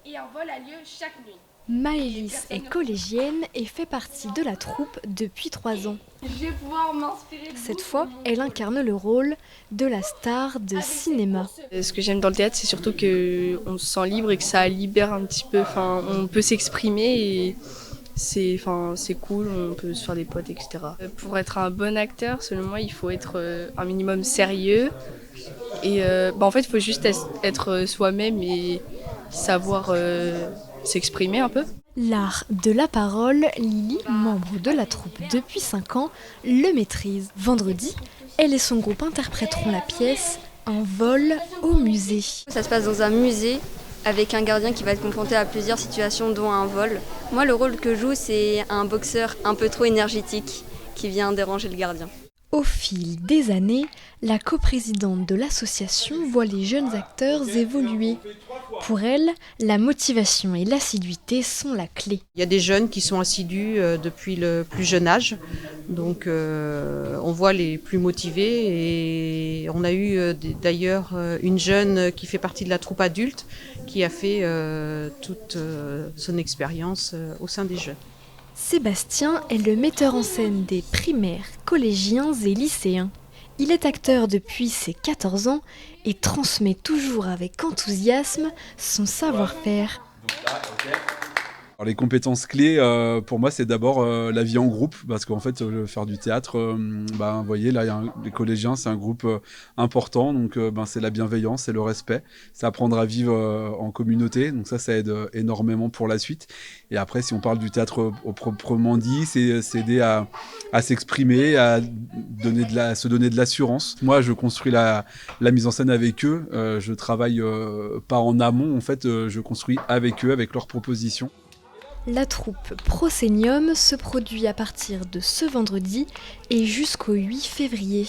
et un vol a lieu chaque nuit. Maëlys est collégienne et fait partie de la troupe depuis 3 ans. Je vais pouvoir m'inspirer de Cette vous fois, pour mon elle rôle. incarne le rôle de la star de cinéma. Ce que j'aime dans le théâtre, c'est surtout qu'on se sent libre et que ça libère un petit peu. Enfin, on peut s'exprimer et c'est cool, on peut se faire des potes, etc. Pour être un bon acteur, selon moi, il faut être un minimum sérieux. Et en fait, il faut juste être soi-même et savoir s'exprimer un peu. L'art de la parole, Lily, membre de la troupe depuis 5 ans, le maîtrise. Vendredi, elle et son groupe interpréteront la pièce Un vol au musée. Ça se passe dans un musée avec un gardien qui va être confronté à plusieurs situations dont un vol. Moi, le rôle que je joue, c'est un boxeur un peu trop énergétique qui vient déranger le gardien. Au fil des années, la coprésidente de l'association voit les jeunes acteurs évoluer. Pour elle, la motivation et l'assiduité sont la clé. Il y a des jeunes qui sont assidus depuis le plus jeune âge, donc on voit les plus motivés et on a eu d'ailleurs une jeune qui fait partie de la troupe adulte qui a fait toute son expérience au sein des jeunes. Sébastien est le metteur en scène des primaires, collégiens et lycéens. Il est acteur depuis ses 14 ans et transmet toujours avec enthousiasme son savoir-faire. Alors, les compétences clés, pour moi, c'est d'abord la vie en groupe, parce qu'en fait, faire du théâtre, vous voyez, là, les collégiens, c'est un groupe important, donc c'est la bienveillance, c'est le respect, c'est apprendre à vivre en communauté, donc ça aide énormément pour la suite. Et après, si on parle du théâtre au proprement dit, c'est aider à s'exprimer, à se donner de l'assurance. Moi, je construis la mise en scène avec eux, je travaille pas en amont, en fait, je construis avec eux, avec leurs propositions. La troupe Proscenium se produit à partir de ce vendredi et jusqu'au 8 février.